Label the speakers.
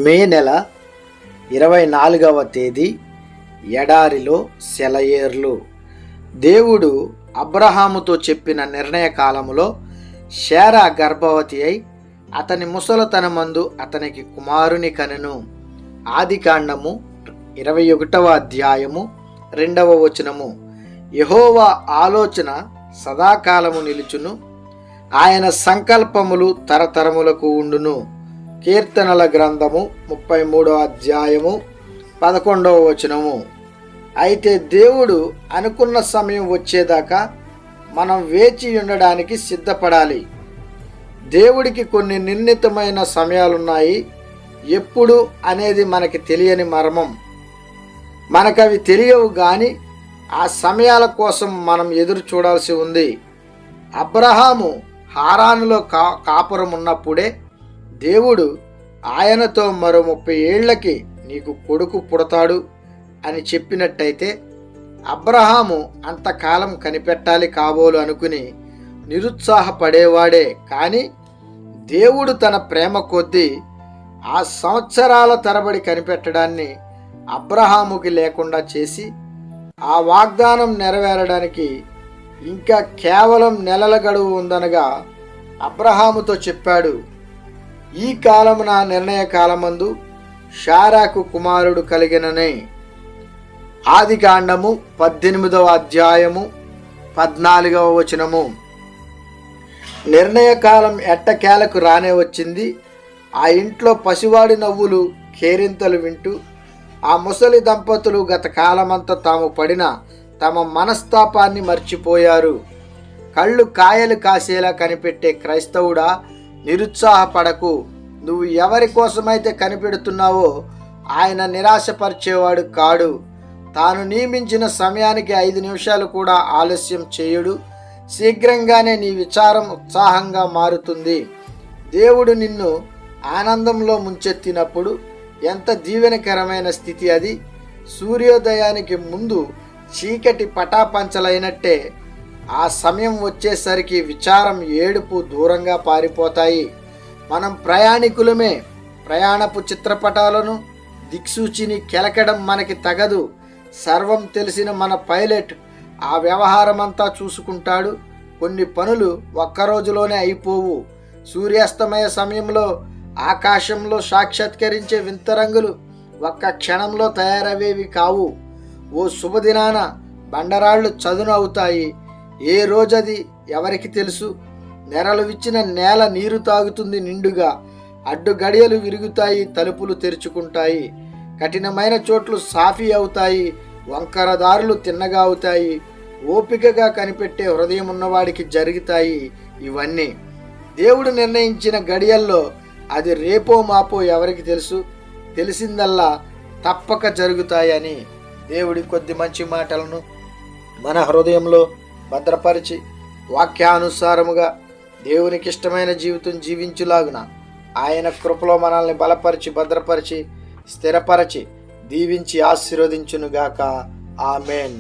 Speaker 1: మే నెల 24వ తేదీ ఎడారిలో సెలయేర్లు. దేవుడు అబ్రహాముతో చెప్పిన నిర్ణయ కాలములో శారా గర్భవతి అయి అతని ముసలతనమందు అతనికి కుమారుని కనెను. ఆదికాండము 21వ అధ్యాయము 2వ వచనము. యెహోవా ఆలోచన సదాకాలము నిలుచును, ఆయన సంకల్పములు తరతరములకు ఉండును. కీర్తనల గ్రంథము 33వ అధ్యాయము 11వ వచనము. అయితే దేవుడు అనుకున్న సమయం వచ్చేదాకా మనం వేచి ఉండడానికి సిద్ధపడాలి. దేవుడికి కొన్ని నిర్ణీతమైన సమయాలున్నాయి. ఎప్పుడు అనేది మనకి తెలియని మర్మం. మనకవి తెలియవు, కానీ ఆ సమయాల కోసం మనం ఎదురు చూడాల్సి ఉంది. అబ్రహాము హారానులో కాపురం ఉన్నప్పుడే దేవుడు ఆయనతో మరో 30 ఏళ్లకి నీకు కొడుకు పుడతాడు అని చెప్పినట్టయితే అబ్రహాము అంతకాలం కనిపెట్టాలి కాబోలు అనుకుని నిరుత్సాహపడేవాడే. కానీ దేవుడు తన ప్రేమ కొద్దీ ఆ సంవత్సరాల తరబడి కనిపెట్టడాన్ని అబ్రహాముకి లేకుండా చేసి ఆ వాగ్దానం నెరవేరడానికి ఇంకా కేవలం నెలల గడువు ఉందనగా అబ్రహాముతో చెప్పాడు. ఈ కాలమున నిర్ణయ కాలమందు శారాకు కుమారుడు కలిగిననే. ఆదికాండము 18వ అధ్యాయము 14వ వచనము. నిర్ణయ కాలం ఎట్టకేలకు రానే వచ్చింది. ఆ ఇంట్లో పసివాడి నవ్వులు, కేరింతలు వింటూ ఆ ముసలి దంపతులు గత కాలమంతా తాము పడిన తమ మనస్తాపాన్ని మర్చిపోయారు. కళ్ళు కాయలు కాసేలా కనిపెట్టే క్రైస్తవుడా, నిరుత్సాహపడకు. నువ్వు ఎవరి కోసమైతే కనిపెడుతున్నావో ఆయన నిరాశపరిచేవాడు కాడు. తాను నియమించిన సమయానికి 5 నిమిషాలు కూడా ఆలస్యం చేయుడు. శీఘ్రంగానే నీ విచారం ఉత్సాహంగా మారుతుంది. దేవుడు నిన్ను ఆనందంలో ముంచెత్తినప్పుడు ఎంత దీవెనకరమైన స్థితి అది. సూర్యోదయానికి ముందు చీకటి పటాపంచలైనట్టే ఆ సమయం వచ్చేసరికి విచారం, ఏడుపు దూరంగా పారిపోతాయి. మనం ప్రయాణికులమే. ప్రయాణపు చిత్రపటాలను, దిక్సూచిని కెలకడం మనకి తగదు. సర్వం తెలిసిన మన పైలట్ ఆ వ్యవహారమంతా చూసుకుంటాడు. కొన్ని పనులు ఒక్కరోజులోనే అయిపోవు. సూర్యాస్తమయ సమయంలో ఆకాశంలో సాక్షాత్కరించే వింత రంగులు ఒక్క క్షణంలో తయారవేవి కావు. ఓ శుభదినాన బండరాళ్ళు చదును అవుతాయి. ఏ రోజది ఎవరికి తెలుసు? నెరలు విచ్చిన నేల నీరు తాగుతుంది నిండుగా. అడ్డు గడియలు విరుగుతాయి, తలుపులు తెరుచుకుంటాయి. కఠినమైన చోట్లు సాఫీ అవుతాయి, వంకర దారులు తిన్నగా అవుతాయి. ఓపికగా కనిపెట్టే హృదయం ఉన్నవాడికి జరుగుతాయి ఇవన్నీ. దేవుడు నిర్ణయించిన గడియల్లో అది రేపో మాపో ఎవరికి తెలుసు? తెలిసిందల్లా తప్పక జరుగుతాయని దేవుడి కొద్ది మంచి మాటలను మన హృదయంలో భద్రపరిచి వాక్యానుసారముగా దేవునికి ఇష్టమైన జీవితం జీవించులాగున ఆయన కృపలో మనల్ని బలపరిచి, భద్రపరిచి, స్థిరపరచి, దీవించి ఆశీర్వదించునుగాక. ఆమేన్.